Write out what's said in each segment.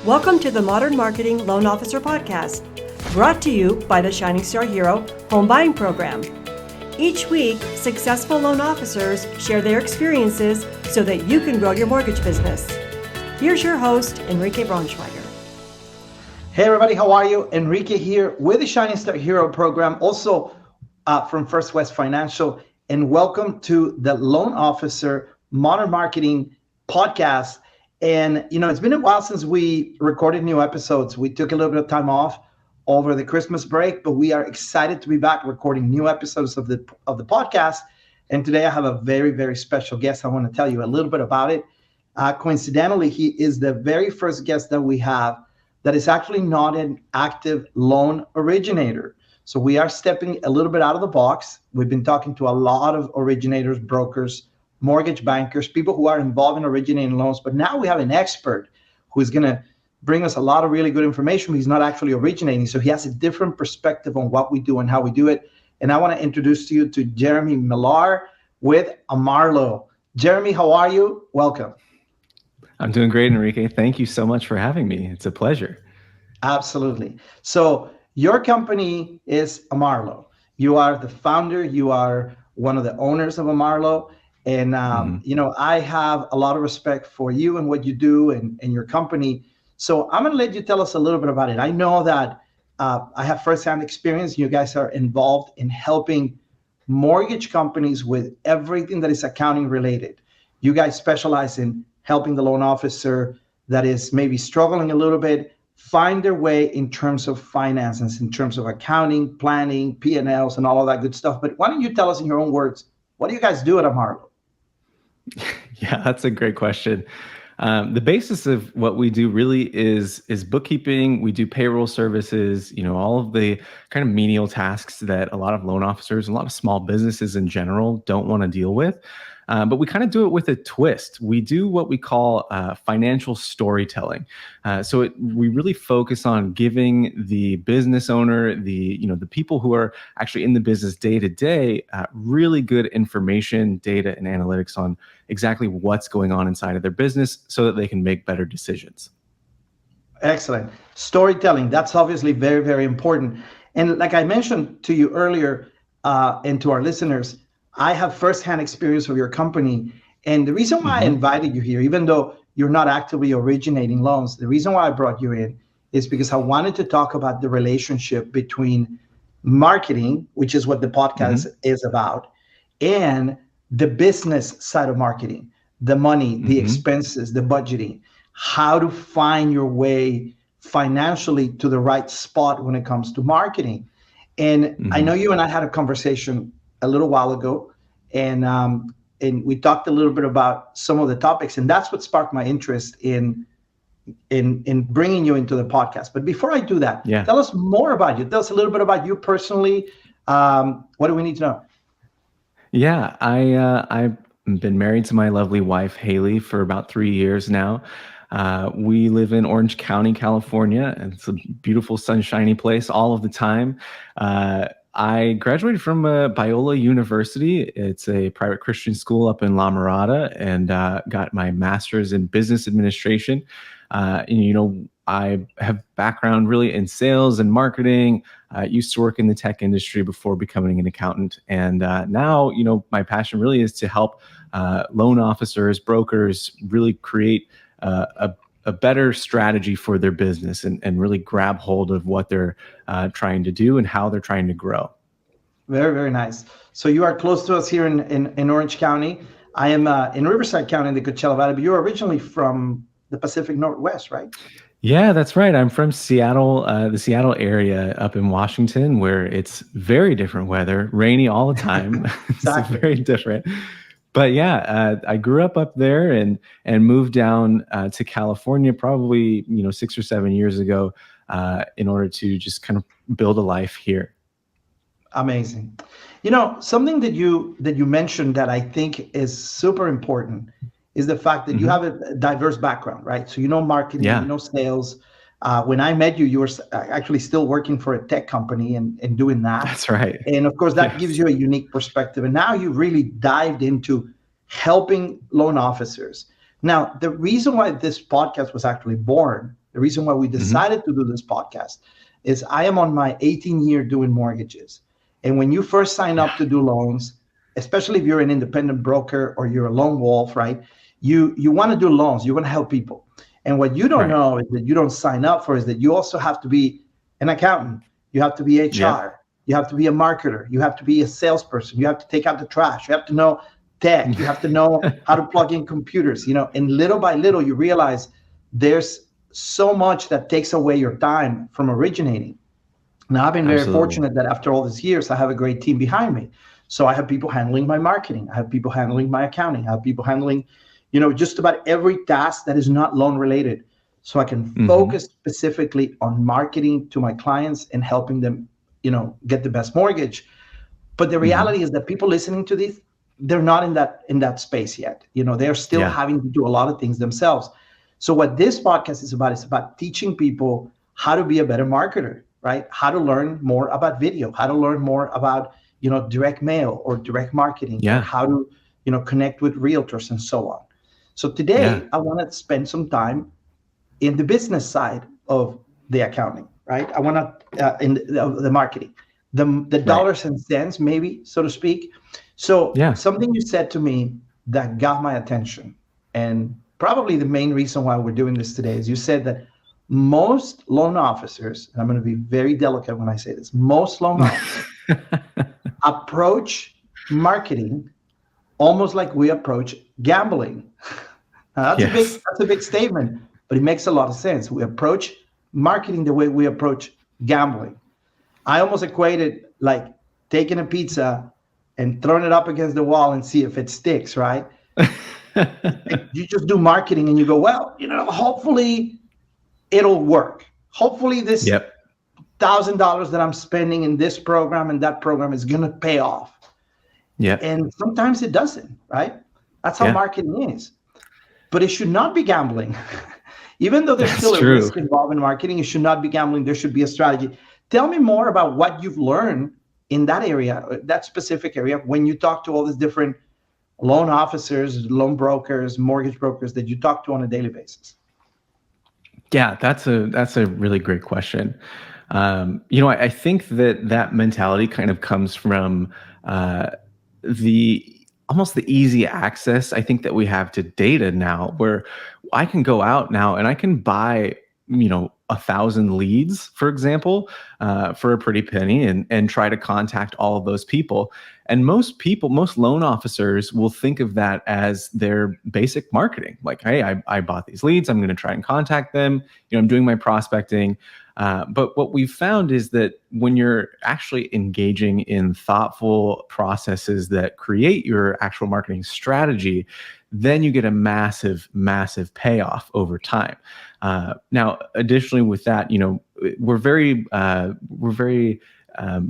Welcome to the Modern Marketing Loan Officer Podcast, brought to you by the Shining Star Hero Home Buying Program. Each week, successful loan officers share their experiences so that you can grow your mortgage business. Here's your host, Enrique Braunschweiger. Hey everybody, how are you? Enrique here with the Shining Star Hero program, also from First West Financial, and welcome to the Loan Officer Modern Marketing Podcast. And it's been a while since we recorded new episodes. We took a little bit of time off over the Christmas break, but we are excited to be back recording new episodes of the podcast. And today I have a very, very special guest. I want to tell you a little bit about it. Coincidentally, he is the very first guest that we have that is actually not an active loan originator. So we are stepping a little bit out of the box. We've been talking to a lot of originators, brokers, mortgage bankers, people who are involved in originating loans. But now we have an expert who is going to bring us a lot of really good information. He's not actually originating, so he has a different perspective on what we do and how we do it. And I want to introduce you to Jeremy Millar with Amarlo. Jeremy, how are you? Welcome. I'm doing great, Enrique. Thank you so much for having me. It's a pleasure. Absolutely. So your company is Amarlo. You are the founder. You are one of the owners of Amarlo. And, I have a lot of respect for you and what you do and your company. So I'm going to let you tell us a little bit about it. I know that I have firsthand experience. You guys are involved in helping mortgage companies with everything that is accounting related. You guys specialize in helping the loan officer that is maybe struggling a little bit find their way in terms of finances, in terms of accounting, planning, P&Ls, and all of that good stuff. But why don't you tell us in your own words, what do you guys do at Amarlo? Yeah, that's a great question. The basis of what we do really is bookkeeping. We do payroll services, all of the kind of menial tasks that a lot of loan officers, a lot of small businesses in general don't want to deal with. But we kind of do it with a twist. We do what we call financial storytelling. We really focus on giving the business owner, the people who are actually in the business day to day, really good information, data, and analytics on exactly what's going on inside of their business so that they can make better decisions. Excellent. Storytelling, that's obviously very, very important. And like I mentioned to you earlier, and to our listeners, I have firsthand experience of your company. And the reason why I invited you here, even though you're not actively originating loans, the reason why I brought you in is because I wanted to talk about the relationship between marketing, which is what the podcast is about, and the business side of marketing, the money, the expenses, the budgeting, how to find your way financially to the right spot when it comes to marketing. And I know you and I had a conversation a little while ago, and we talked a little bit about some of the topics, and that's what sparked my interest in bringing you into the podcast. But before I do that, tell us more about you. Tell us a little bit about you personally. What do we need to know? Yeah, I've been married to my lovely wife, Haley, for about 3 years now. We live in Orange County, California, and it's a beautiful, sunshiny place all of the time. I graduated from Biola University. It's a private Christian school up in La Mirada, and got my master's in business administration. I have background really in sales and marketing. I used to work in the tech industry before becoming an accountant. And now, my passion really is to help loan officers, brokers really create a better strategy for their business and really grab hold of what they're trying to do and how they're trying to grow. Very, very nice. So you are close to us here in Orange County. I am in Riverside County in the Coachella Valley, but you're originally from the Pacific Northwest, right? Yeah, that's right. I'm from Seattle, the Seattle area up in Washington, where it's very different weather, rainy all the time. Exactly. It's very different. But yeah, I grew up there and moved down to California probably 6 or 7 years ago in order to just kind of build a life here. Amazing. Something that you mentioned that I think is super important is the fact that you have a diverse background, right? So marketing, sales. When I met you, you were actually still working for a tech company and doing that. That's right. And of course, that gives you a unique perspective. And now you really dived into helping loan officers. Now, the reason why this podcast was actually born the reason why we decided to do this podcast is I am on my 18th year doing mortgages. And when you first sign up to do loans, especially if you're an independent broker or you're a lone wolf, right? You want to do loans, you want to help people. And what you don't know is that you don't sign up for is that you also have to be an accountant. You have to be HR. You have to be a marketer. You have to be a salesperson. You have to take out the trash. You have to know tech. You have to know how to plug in computers, and little by little you realize there's so much that takes away your time from originating. Now, I've been very fortunate that after all these years, I have a great team behind me. So I have people handling my marketing. I have people handling my accounting. I have people handling, just about every task that is not loan related. So I can focus specifically on marketing to my clients and helping them, get the best mortgage. But the reality is that people listening to this, they're not in that space yet. They're still having to do a lot of things themselves. So what this podcast is about teaching people how to be a better marketer, right? How to learn more about video, how to learn more about, direct mail or direct marketing, how to, connect with realtors and so on. So today I want to spend some time in the business side of the accounting, right? I want to, in the marketing, the dollars and cents, maybe, so to speak. So something you said to me that got my attention, and probably the main reason why we're doing this today is you said that most loan officers, and I'm going to be very delicate when I say this, most loan officers approach marketing almost like we approach gambling. Now, that's a big statement, but it makes a lot of sense. We approach marketing the way we approach gambling. I almost equated like taking a pizza and throwing it up against the wall and see if it sticks, right? You just do marketing and you go, well, hopefully it'll work. Hopefully this $1,000 that I'm spending in this program and that program is going to pay off. Yeah. And sometimes it doesn't, right? That's how marketing is. But it should not be gambling. Even though there's still a risk involved in marketing, it should not be gambling. There should be a strategy. Tell me more about what you've learned in that area, that specific area, when you talk to all these different loan officers, loan brokers, mortgage brokers that you talk to on a daily basis. Yeah, that's a really great question. I think that mentality kind of comes from almost the easy access I think that we have to data now, where I can go out now and I can buy 1,000 leads, for example, for a pretty penny, and try to contact all of those people. And most loan officers will think of that as their basic marketing. Like, hey, I bought these leads. I'm going to try and contact them. I'm doing my prospecting. But what we've found is that when you're actually engaging in thoughtful processes that create your actual marketing strategy, then you get a massive, massive payoff over time. Now, additionally with that, we're very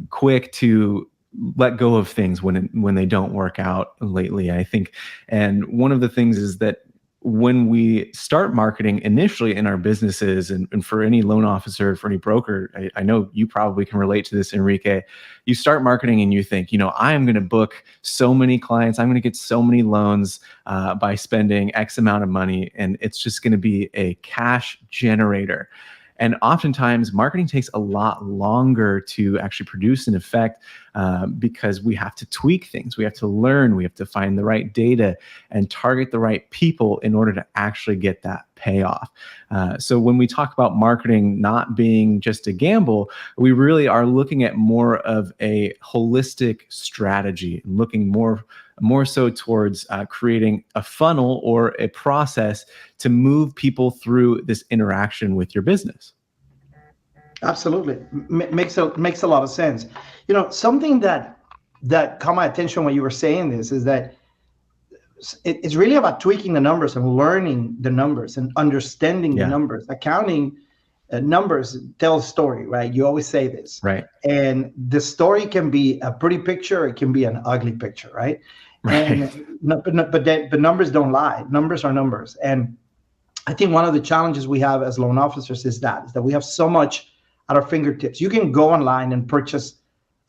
quick to let go of things when they don't work out lately, I think. And one of the things is that when we start marketing initially in our businesses, and for any loan officer, for any broker, I know you probably can relate to this, Enrique. You start marketing and you think, I am going to book so many clients, I'm going to get so many loans by spending X amount of money, and it's just going to be a cash generator. And oftentimes, marketing takes a lot longer to actually produce an effect because we have to tweak things. We have to learn. We have to find the right data and target the right people in order to actually get that payoff. So when we talk about marketing not being just a gamble, we really are looking at more of a holistic strategy, looking more so towards creating a funnel or a process to move people through this interaction with your business. Absolutely. Makes a lot of sense. Something that caught my attention when you were saying this is that it's really about tweaking the numbers and learning the numbers and understanding the numbers. Accounting numbers tell a story, right? You always say this. Right. And the story can be a pretty picture, or it can be an ugly picture, right? Right. But numbers don't lie. Numbers are numbers. And I think one of the challenges we have as loan officers is that we have so much at our fingertips. You can go online and purchase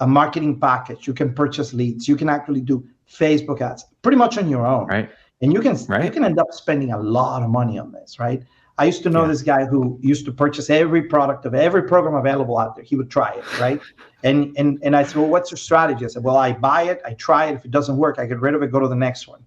a marketing package. You can purchase leads. You can actually do Facebook ads pretty much on your own. Right. And you can end up spending a lot of money on this, right? I used to know this guy who used to purchase every product of every program available out there. He would try it, right? And I said, well, what's your strategy? I said, well, I buy it, I try it. If it doesn't work, I get rid of it, go to the next one.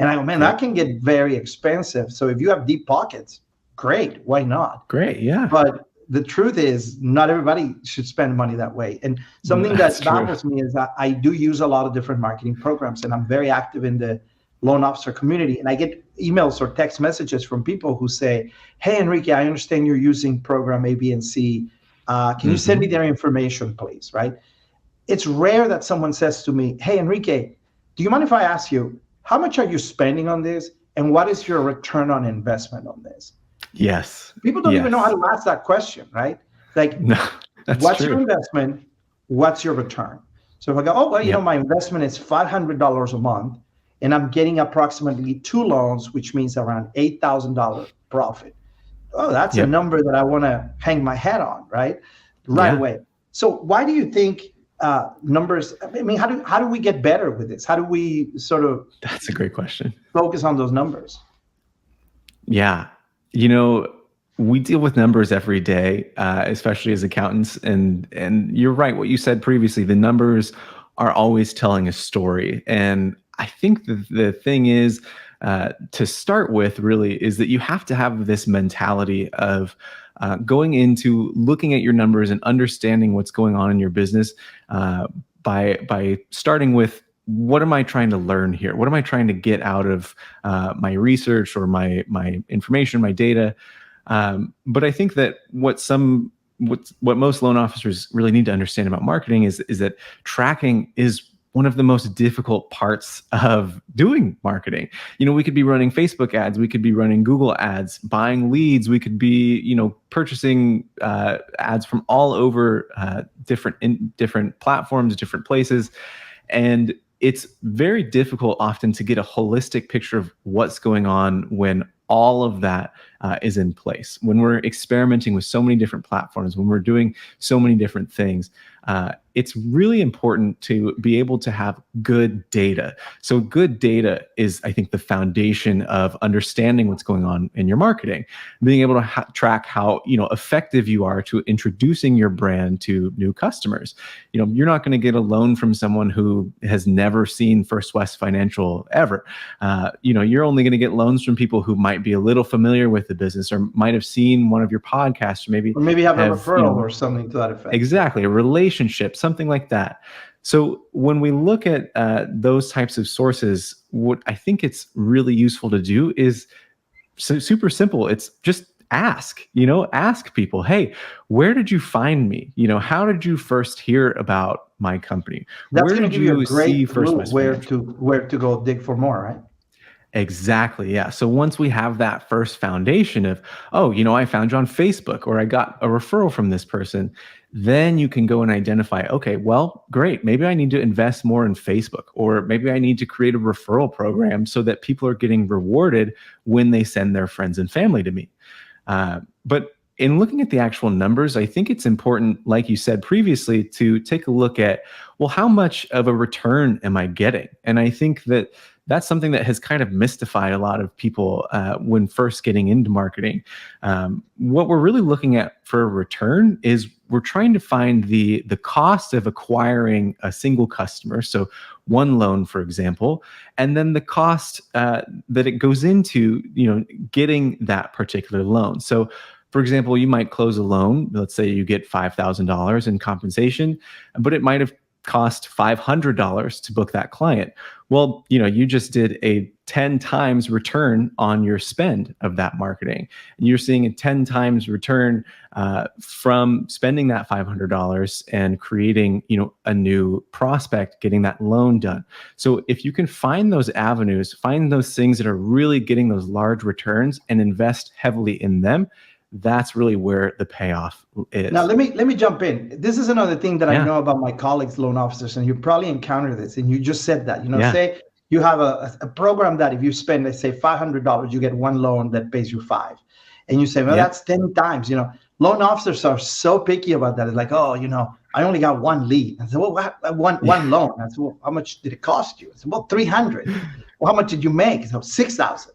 And I go, man, that can get very expensive. So if you have deep pockets, great, why not? Great, yeah. But the truth is, not everybody should spend money that way. And something that baffles me is that I do use a lot of different marketing programs, and I'm very active in the loan officer community. And I get emails or text messages from people who say, hey, Enrique, I understand you're using program A, B, and C. Can you send me their information, please, right? It's rare that someone says to me, hey, Enrique, do you mind if I ask you, how much are you spending on this? And what is your return on investment on this? Yes. People don't even know how to ask that question, right? Like, no, what's your investment? What's your return? So if I go, oh, well, you know, my investment is $500 a month, and I'm getting approximately 2 loans, which means around $8,000 profit. Oh, that's a number that I want to hang my hat on, right away. So why do you think numbers? I mean, how do we get better with this? How do we sort of? That's a great question. Focus on those numbers. Yeah, you know, we deal with numbers every day, especially as accountants, and you're right. What you said previously, the numbers are always telling a story, and I think the thing is. To start with, really, is that you have to have this mentality of going into looking at your numbers and understanding what's going on in your business by starting with, what am I trying to learn here? What am I trying to get out of my research or my information, my data? But I think that what most loan officers really need to understand about marketing is that tracking is one of the most difficult parts of doing marketing. You know, we could be running Facebook ads, we could be running Google ads, buying leads, we could be, you know, purchasing ads from all over different platforms, different places. And it's very difficult often to get a holistic picture of what's going on when all of that is in place. When we're experimenting with so many different platforms, when we're doing so many different things, it's really important to be able to have good data. So good data is, I think, the foundation of understanding what's going on in your marketing, being able to track how, you know, effective you are to introducing your brand to new customers. You know, you're not going to get a loan from someone who has never seen First West Financial ever. You know, you're only going to get loans from people who might be a little familiar with the business or might have seen one of your podcasts, or maybe have a referral or something to that effect. Exactly, a relationship, something like that. So when we look at those types of sources, what I think it's really useful to do is super simple. It's just ask people, hey, where did you find me? You know, how did you first hear about my company? That's where did you see First West Financial? Where to go dig for more, right? Exactly. Yeah. So once we have that first foundation of, oh, you know, I found you on Facebook, or I got a referral from this person, then you can go and identify, okay, well, great. Maybe I need to invest more in Facebook, or maybe I need to create a referral program so that people are getting rewarded when they send their friends and family to me. But in looking at the actual numbers, I think it's important, like you said previously, to take a look at, well, how much of a return am I getting? And I think that that's something that has kind of mystified a lot of people when first getting into marketing. What we're really looking at for a return is we're trying to find the cost of acquiring a single customer, so one loan, for example, and then the cost that it goes into, you know, getting that particular loan. So, for example, you might close a loan. Let's say you get $5,000 in compensation, but it might have cost $500 to book that client. Well, you know, you just did a 10 times return on your spend of that marketing. And you're seeing a 10 times return from spending that $500 and creating, you know, a new prospect, getting that loan done. So if you can find those avenues, find those things that are really getting those large returns and invest heavily in them, that's really where the payoff is. Now, let me jump in. This is another thing that I know about my colleagues, loan officers, and you probably encounter this, and you just said that, you know, say you have a program that if you spend, let's say $500, you get one loan that pays you $5. And you say, well, that's 10 times, you know. Loan officers are so picky about that. It's like, oh, you know, I only got one lead. I said, well, one loan. I said, well, how much did it cost you? I said, well, $300. Well, how much did you make? I said, $6,000.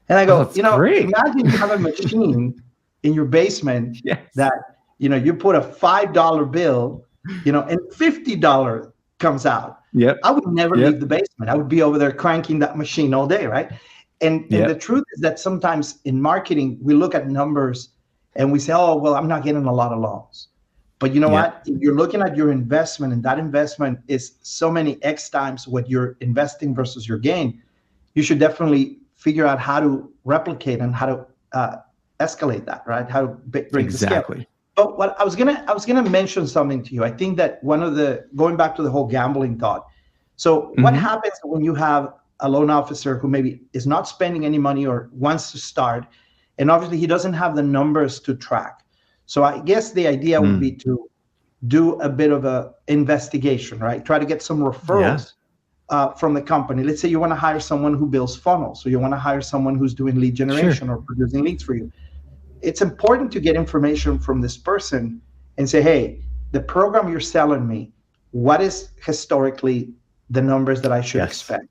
And I Oh, go, that's great. imagine you have a machine in your basement Yes. that, you put a $5 bill, and $50 comes out. Yep. I would never Yep. leave the basement. I would be over there cranking that machine all day, right? And the Yep. truth is that sometimes in marketing, we look at numbers and we say, oh, well, I'm not getting a lot of loans. But you know Yep. what? If you're looking at your investment and that investment is so many X times what you're investing versus your gain, you should definitely figure out how to replicate and how to escalate that, right? How to bring the scale. Exactly. But what I was gonna mention something to you. I think that going back to the whole gambling thought. So what Mhm. happens when you have a loan officer who maybe is not spending any money or wants to start, and obviously he doesn't have the numbers to track. So I guess the idea would be to do a bit of a investigation, right? Try to get some referrals from the company. Let's say you want to hire someone who builds funnels, so you want to hire someone who's doing lead generation or producing leads for you. It's important to get information from this person and say, hey, the program you're selling me, what is historically the numbers that I should expect?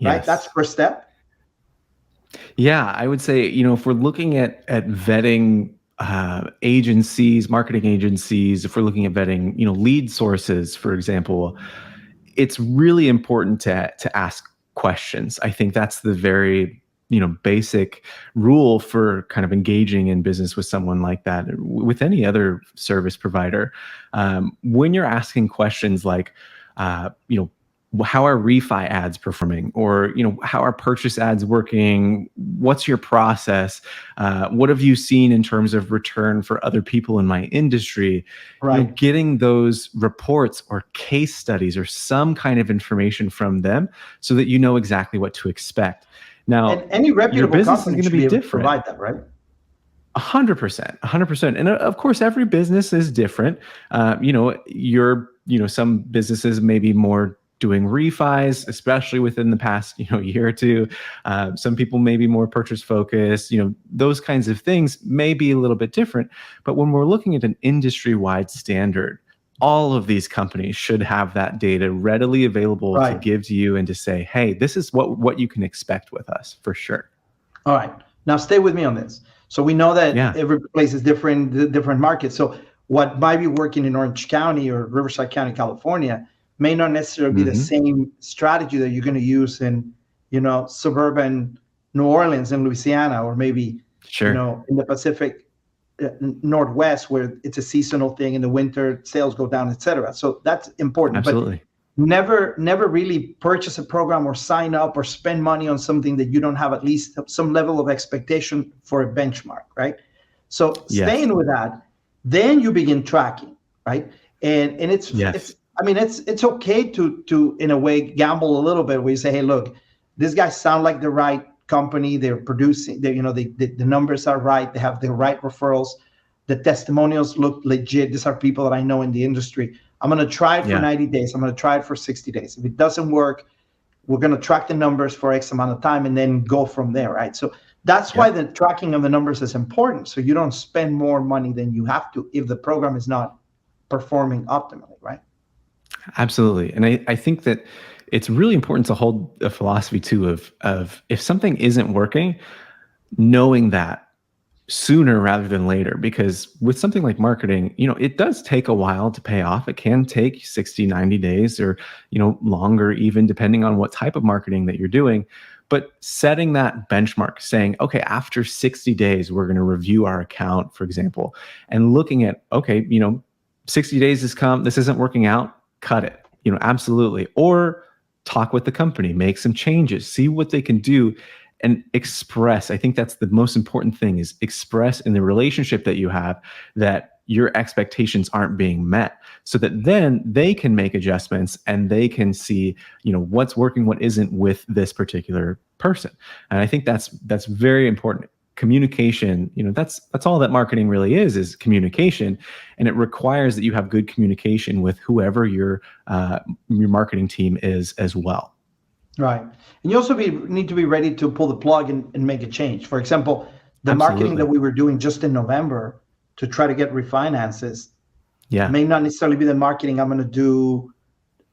Right? Yes. That's first step. Yeah, I would say, if we're looking at vetting agencies, marketing agencies, if we're looking at vetting, lead sources, for example, it's really important to ask questions. I think that's the very basic rule for kind of engaging in business with someone like that, with any other service provider. When you're asking questions like, how are refi ads performing, or how are purchase ads working, what's your process, what have you seen in terms of return for other people in my industry, Right. getting those reports or case studies or some kind of information from them so that you know exactly what to expect. Now, And any your reputable business is company going to should be be able to different. provide that, right? 100%. And of course, every business is different. Some businesses may be more doing refis, especially within the past, year or two. Some people may be more purchase focused. Those kinds of things may be a little bit different. But when we're looking at an industry-wide standard, all of these companies should have that data readily available to give to you and to say, hey, this is what you can expect with us for sure. All right. Now stay with me on this. So we know that Yeah. every place is different, different markets. So what might be working in Orange County or Riverside County, California, may not necessarily be the same strategy that you're going to use in, suburban New Orleans and Louisiana, or maybe, in the Pacific Northwest, where it's a seasonal thing. In the winter, sales go down, etc. So that's important. Absolutely. But never really purchase a program or sign up or spend money on something that you don't have at least some level of expectation for a benchmark, right? So staying with that, then you begin tracking, right? And it's okay to in a way gamble a little bit, where you say, hey, look, these guys sound like the right company. They're producing, the numbers are right. They have the right referrals. The testimonials look legit. These are people that I know in the industry. I'm going to try it for 90 days. I'm going to try it for 60 days. If it doesn't work, we're going to track the numbers for X amount of time and then go from there, right? So that's why the tracking of the numbers is important. So you don't spend more money than you have to if the program is not performing optimally, right? Absolutely. And I think that it's really important to hold a philosophy too of if something isn't working, knowing that sooner rather than later, because with something like marketing, it does take a while to pay off. It can take 60, 90 days or, longer, even depending on what type of marketing that you're doing. But setting that benchmark, saying, okay, after 60 days, we're going to review our account, for example, and looking at, okay, 60 days has come, this isn't working out, cut it, absolutely. Or talk with the company, make some changes, see what they can do, and express. I think that's the most important thing, is express in the relationship that you have that your expectations aren't being met, so that then they can make adjustments and they can see, what's working, what isn't with this particular person. And I think that's very important. Communication, that's all that marketing really is communication. And it requires that you have good communication with whoever your marketing team is as well. Right. And you also need to be ready to pull the plug and make a change. For example, the marketing that we were doing just in November to try to get refinances may not necessarily be the marketing I'm going to do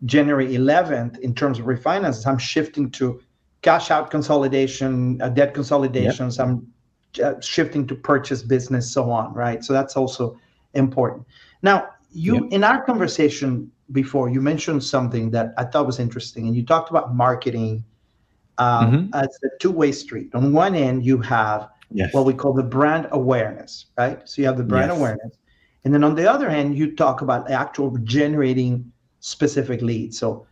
January 11th in terms of refinances. I'm shifting to cash out consolidation, debt Yep. consolidation, some shifting to purchase business, so on, right? So that's also important. Now, Yep. you in our conversation before, you mentioned something that I thought was interesting, and you talked about marketing Hmm. as a two-way street. On one end, you have what Yes. we call the brand awareness, right? So you have the brand Yes. awareness, and then on the other hand, you talk about actual generating specific leads. So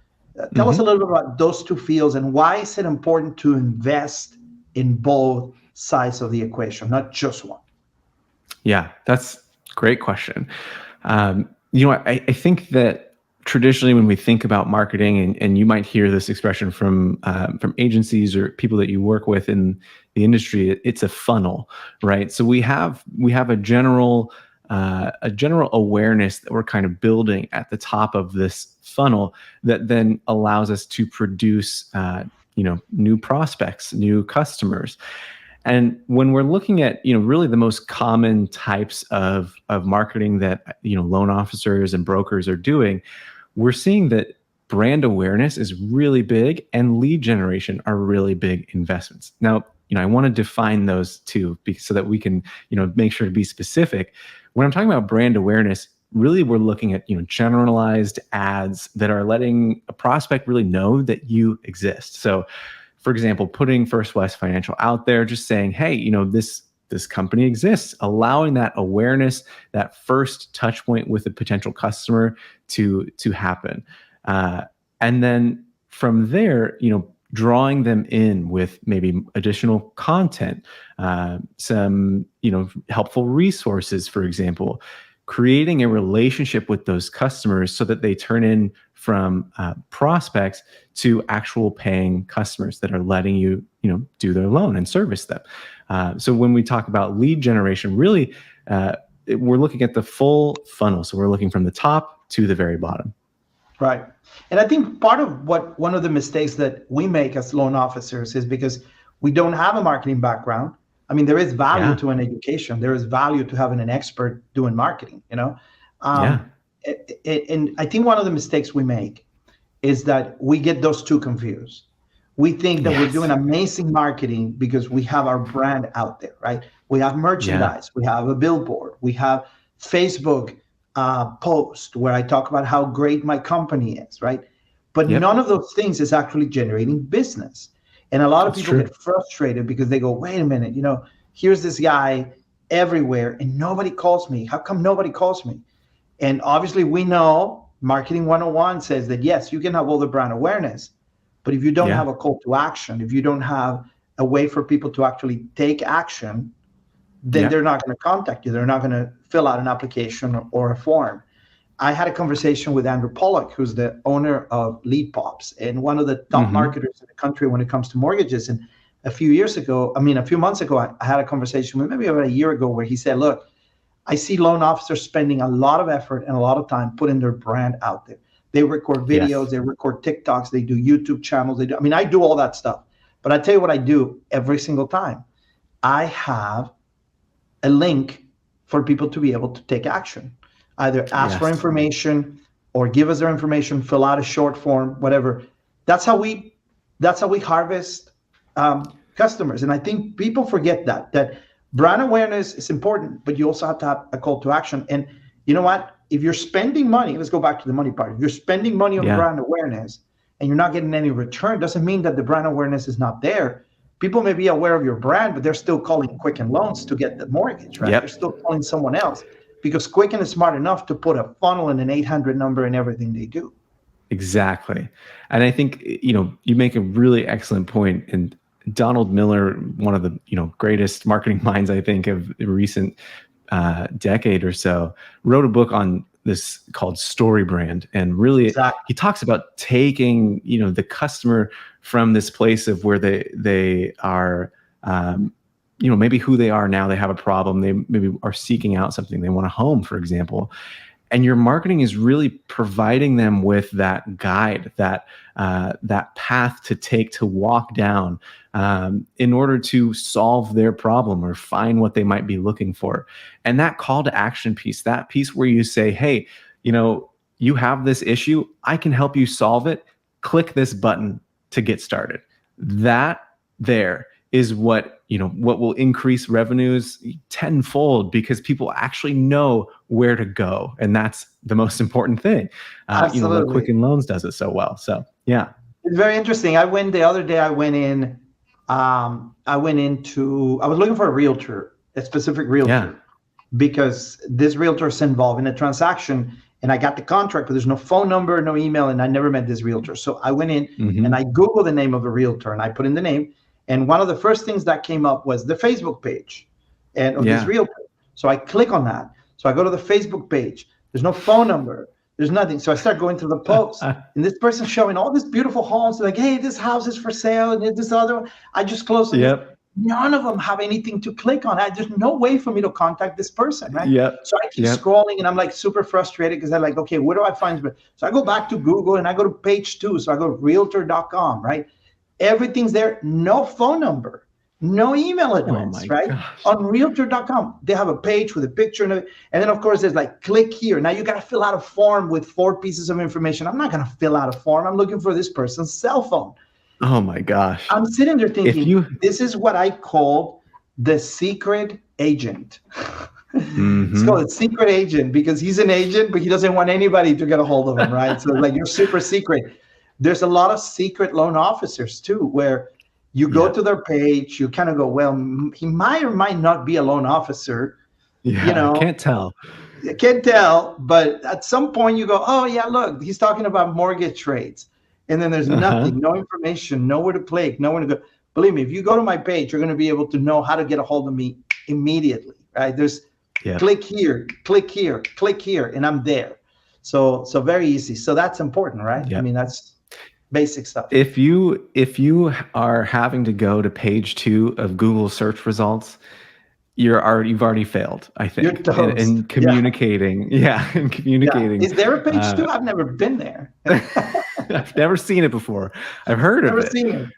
tell us a Hmm. little bit about those two fields and why is it important to invest in both sides of the equation, not just one. Yeah, that's a great question. I think that traditionally when we think about marketing, and you might hear this expression from agencies or people that you work with in the industry, it's a funnel, right? So we have a general awareness that we're kind of building at the top of this funnel that then allows us to produce new prospects, new customers. And when we're looking at, really the most common types of marketing that, loan officers and brokers are doing, we're seeing that brand awareness is really big and lead generation are really big investments. Now, I want to define those two so that we can, make sure to be specific. When I'm talking about brand awareness, really we're looking at, generalized ads that are letting a prospect really know that you exist. So for example, putting First West Financial out there, just saying, hey, this company exists, allowing that awareness, that first touch point with a potential customer to happen. And then from there, drawing them in with maybe additional content, some, helpful resources, for example, creating a relationship with those customers so that they turn in from prospects to actual paying customers that are letting you, do their loan and service them. So when we talk about lead generation, really, we're looking at the full funnel. So we're looking from the top to the very bottom. Right. And I think part of what one of the mistakes that we make as loan officers is because we don't have a marketing background. I mean, there is value Yeah. to an education. There is value to having an expert doing marketing. Yeah. Um, and I think one of the mistakes we make is that we get those two confused. We think that we're doing Yes. amazing marketing because we have our brand out there, right? We have Yeah. merchandise, we have a billboard, we have Facebook post where I talk about how great my company is, right? But Yep. none of those things is actually generating business. And a lot of That's people true. get frustrated because they go, wait a minute, here's this guy everywhere and nobody calls me. How come nobody calls me? And obviously, we know Marketing 101 says that yes, you can have all the brand awareness, but if you don't Yeah. have a call to action, if you don't have a way for people to actually take action, then Yeah. they're not going to contact you. They're not going to fill out an application or a form. I had a conversation with Andrew Pollock, who's the owner of Lead Pops and one of the top Hmm. marketers in the country when it comes to mortgages. And a few months ago, I had a conversation with maybe about a year ago where he said, look, I see loan officers spending a lot of effort and a lot of time putting their brand out there. They record videos, Yes. they record TikToks, they do YouTube channels. I do all that stuff. But I tell you what I do every single time. I have a link for people to be able to take action, either ask for Yes. information or give us their information, fill out a short form, whatever. That's how we harvest customers. And I think people forget that brand awareness is important, but you also have to have a call to action. And you know what? If you're spending money, let's go back to the money part. If you're spending money on Yeah. brand awareness and you're not getting any return, doesn't mean that the brand awareness is not there. People may be aware of your brand, but they're still calling Quicken Loans to get the mortgage, right? They're Yep. still calling someone else because Quicken is smart enough to put a funnel and an 800 number in everything they do. Exactly. And I think, you make a really excellent point. And Donald Miller, one of the, greatest marketing minds, I think, of the recent decade or so, wrote a book on this called Story Brand. And really, Exactly. he talks about taking, the customer from this place of where they are, maybe who they are now, they have a problem, they maybe are seeking out something, they want a home, for example. And your marketing is really providing them with that guide, that path to take, to walk down, in order to solve their problem or find what they might be looking for. And that call to action piece, that piece where you say, hey, you have this issue, I can help you solve it. Click this button to get started. that there is what will increase revenues tenfold, because people actually know where to go, and that's the most important thing. Like Absolutely. Quicken Loans does it so well. So yeah. It's very interesting. I went the other day. I was looking for a realtor, a specific realtor, because this realtor is involved in a transaction, and I got the contract, but there's no phone number, no email, and I never met this realtor. So I went in and I Googled the name of the realtor, and I put in the name, and one of the first things that came up was the Facebook page of this realtor. So I click on that. So I go to the Facebook page. There's no phone number. There's nothing. So I start going through the posts, and this person's showing all these beautiful homes. Like, hey, this house is for sale, and this other one. I just closed it. None of them have anything to click on. There's no way for me to contact this person, right? So I keep scrolling, and I'm like super frustrated, because I'm like, okay, where do I find it? So I go back to Google, and I go to page 2. So I go to realtor.com, right? Everything's there. No phone number, no email address, right? Gosh. On realtor.com, they have a page with a picture, and then of course there's like, click here. Now you got to fill out a form with 4 pieces of information. I'm not going to fill out a form. I'm looking for this person's cell phone. Oh my gosh. I'm sitting there thinking, this is what I call the secret agent. It's called a secret agent, because he's an agent, but he doesn't want anybody to get a hold of him, right? So like, you're super secret. There's a lot of secret loan officers too, where you go to their page, you kind of go, well, he might or might not be a loan officer. Can't tell. You can't tell, but at some point you go, oh yeah, look, he's talking about mortgage rates. And then there's nothing, no information, nowhere to click, nowhere to go. Believe me, if you go to my page, you're going to be able to know how to get a hold of me immediately, right? There's click here, click here, click here, and I'm there. So very easy. So that's important, right? I mean, that's basic stuff. If you are having to go to page 2 of Google search results, you've already failed, I think, in communicating. In communicating. Is there a page 2? I've never been there. I've never seen it before. I've heard of it. Never seen it.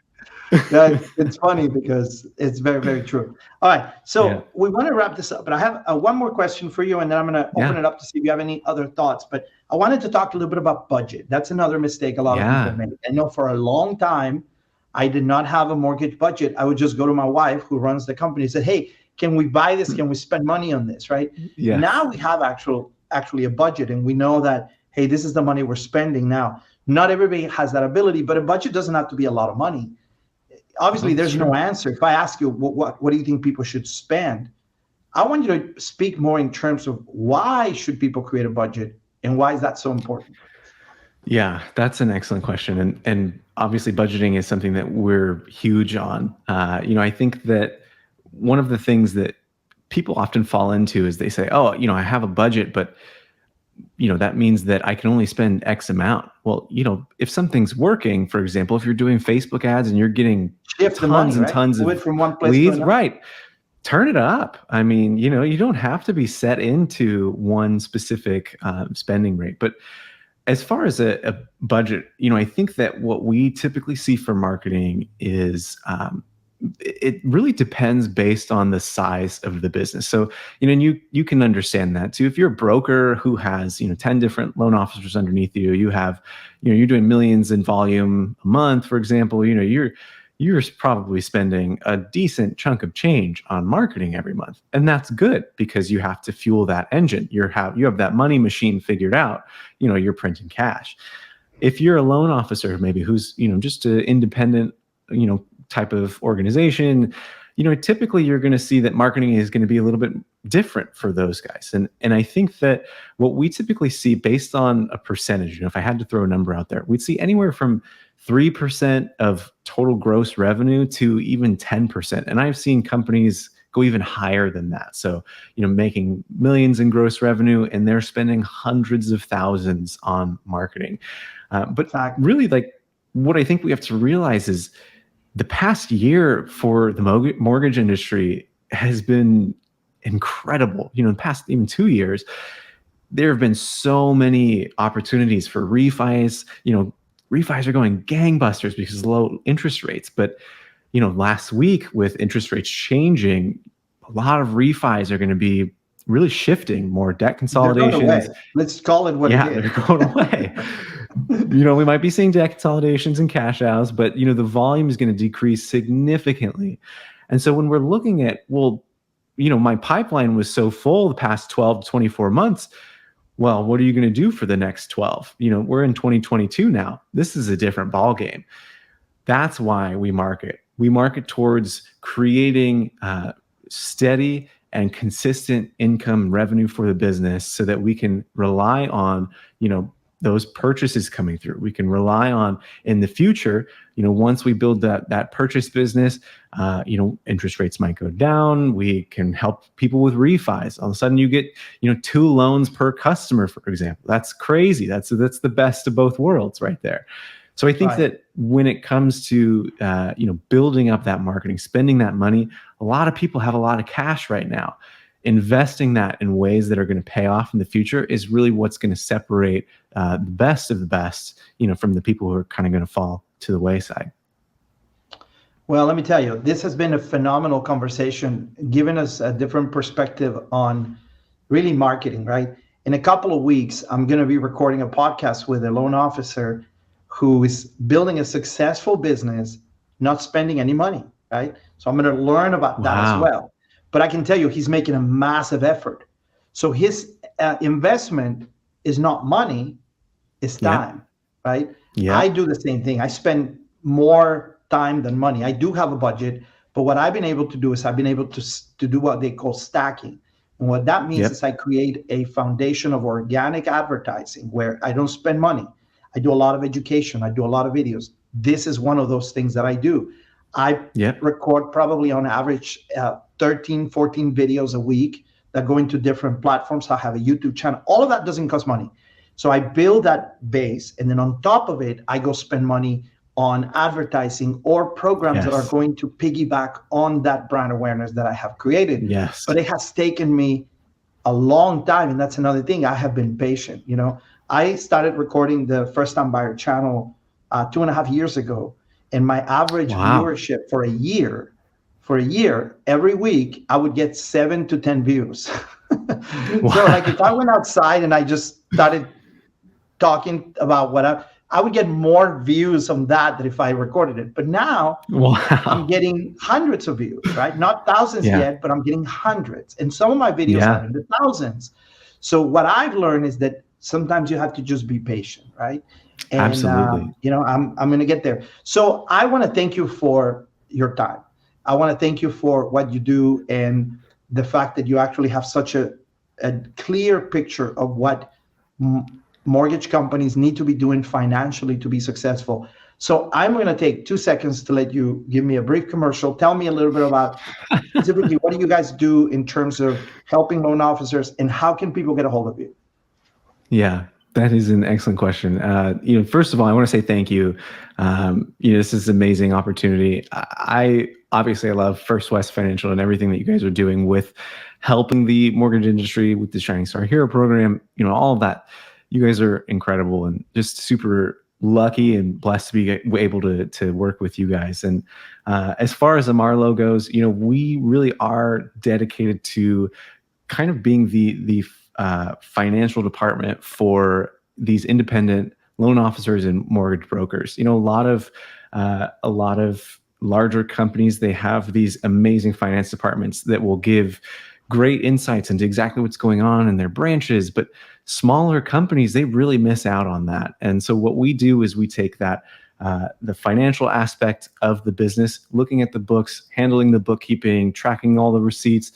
It's funny, because it's very, very true. All right, so we want to wrap this up, but I have one more question for you, and then I'm going to open it up to see if you have any other thoughts. But I wanted to talk a little bit about budget. That's another mistake a lot of people make. I know for a long time, I did not have a mortgage budget. I would just go to my wife, who runs the company, and say, hey, can we buy this? Can we spend money on this, right? Now we have actually a budget, and we know that, hey, this is the money we're spending now. Not everybody has that ability, but a budget doesn't have to be a lot of money. Obviously, there's no answer. If I ask you, what do you think people should spend? I want you to speak more in terms of why should people create a budget, and why is that so important? Yeah, that's an excellent question. And obviously budgeting is something that we're huge on. I think that one of the things that people often fall into is they say, oh, I have a budget, but that means that I can only spend X amount. Well, if something's working, for example, if you're doing Facebook ads and you're getting tons and tons of from one place leads, right? Turn it up. I mean, you don't have to be set into one specific spending rate. But as far as a budget, I think that what we typically see for marketing is it really depends based on the size of the business. So, you can understand that too. If you're a broker who has, 10 different loan officers underneath you, you're doing millions in volume a month, for example, you're probably spending a decent chunk of change on marketing every month. And that's good, because you have to fuel that engine. You have that money machine figured out, you're printing cash. If you're a loan officer, maybe who's, just an independent, type of organization, typically you're going to see that marketing is going to be a little bit different for those guys. And I think that what we typically see based on a percentage, if I had to throw a number out there, we'd see anywhere from 3% of total gross revenue to even 10%. And I've seen companies go even higher than that. So, making millions in gross revenue, and they're spending hundreds of thousands on marketing. But really, what I think we have to realize is the past year for the mortgage industry has been incredible. In the past even 2 years, there have been so many opportunities for refis. Refis are going gangbusters because of low interest rates. But, last week with interest rates changing, a lot of refis are going to be really shifting, more debt consolidations. Let's call it what it is. They're going away. We might be seeing debt consolidations and cash outs, but the volume is going to decrease significantly. And so when we're looking at, well, my pipeline was so full the past 12 to 24 months. Well, what are you going to do for the next 12? We're in 2022 now. This is a different ballgame. That's why we market. We market towards creating steady and consistent income revenue for the business so that we can rely on, those purchases coming through. We can rely on in the future, once we build that purchase business, interest rates might go down. We can help people with refis. All of a sudden you get, 2 loans per customer, for example. That's crazy. That's the best of both worlds right there. So I think that when it comes to, building up that marketing, spending that money, a lot of people have a lot of cash right now. Investing that in ways that are going to pay off in the future is really what's going to separate the best of the best, from the people who are kind of going to fall to the wayside. Well, let me tell you, this has been a phenomenal conversation, giving us a different perspective on really marketing, right? In a couple of weeks, I'm going to be recording a podcast with a loan officer who is building a successful business, not spending any money, right? So I'm going to learn about that as well. But I can tell you, he's making a massive effort. So his investment is not money, it's time, right? Yeah. I do the same thing. I spend more time than money. I do have a budget, but what I've been able to do is I've been able to do what they call stacking. And what that means is I create a foundation of organic advertising where I don't spend money. I do a lot of education. I do a lot of videos. This is one of those things that I do. I record probably on average 13, 14 videos a week that go into different platforms. I have a YouTube channel. All of that doesn't cost money. So I build that base, and then on top of it, I go spend money on advertising or programs that are going to piggyback on that brand awareness that I have created. But it has taken me a long time, and that's another thing. I have been patient. I started recording the First Time Buyer channel 2.5 years ago, and my average viewership for a year, every week, I would get 7 to 10 views. So like if I went outside and I just started talking about I would get more views on that than if I recorded it. But now I'm getting hundreds of views, right? Not thousands yet, but I'm getting hundreds. And some of my videos are in the thousands. So what I've learned is that sometimes you have to just be patient, right? And, absolutely. I'm going to get there. So I want to thank you for your time. I want to thank you for what you do and the fact that you actually have such a clear picture of what mortgage companies need to be doing financially to be successful. So I'm going to take 2 seconds to let you give me a brief commercial. Tell me a little bit about specifically what do you guys do in terms of helping loan officers, and how can people get a hold of you? Yeah, that is an excellent question. First of all, I want to say thank you. This is an amazing opportunity. I love First West Financial and everything that you guys are doing with helping the mortgage industry with the Shining Star Hero program. All of that. You guys are incredible and just super lucky and blessed to be able to work with you guys. And as far as Amarlo goes, we really are dedicated to kind of being the financial department for these independent loan officers and mortgage brokers. A lot of larger companies, they have these amazing finance departments that will give great insights into exactly what's going on in their branches, but smaller companies, they really miss out on that. And so what we do is we take that the financial aspect of the business, looking at the books, handling the bookkeeping, tracking all the receipts,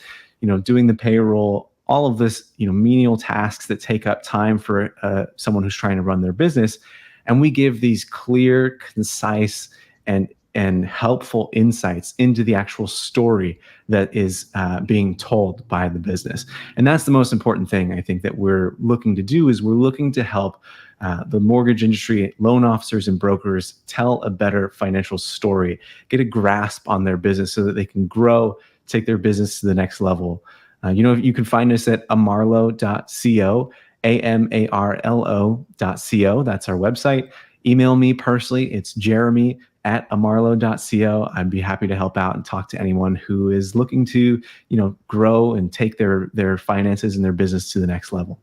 doing the payroll, all of this, menial tasks that take up time for someone who's trying to run their business. And we give these clear, concise, and helpful insights into the actual story that is being told by the business. And that's the most important thing I think that we're looking to do, is we're looking to help the mortgage industry, loan officers and brokers tell a better financial story, get a grasp on their business so that they can grow, take their business to the next level. You can find us at amarlo.co, amarlo.co. That's our website. Email me personally. It's jeremy@amarlo.co. I'd be happy to help out and talk to anyone who is looking to, grow and take their finances and their business to the next level.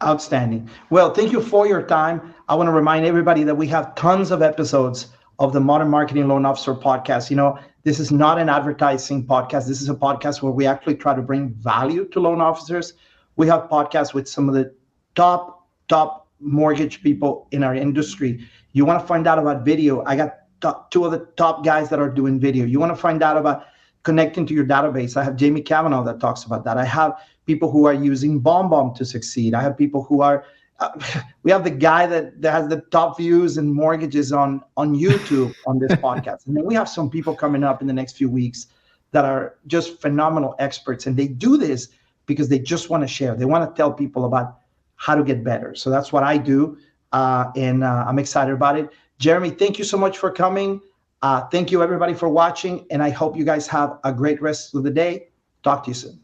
Outstanding. Well, thank you for your time. I want to remind everybody that we have tons of episodes of the Modern Marketing Loan Officer podcast. This is not an advertising podcast. This is a podcast where we actually try to bring value to loan officers. We have podcasts with some of the top mortgage people in our industry. You want to find out about video? I got two of the top guys that are doing video. You want to find out about connecting to your database? I have Jamie Cavanaugh that talks about that. I have people who are using BombBomb to succeed. I have people who are, we have the guy that has the top views and mortgages on YouTube on this podcast. And then we have some people coming up in the next few weeks that are just phenomenal experts. And they do this because they just want to share. They want to tell people about how to get better. So that's what I do. And I'm excited about it. Jeremy, thank you so much for coming. Thank you everybody for watching. And I hope you guys have a great rest of the day. Talk to you soon.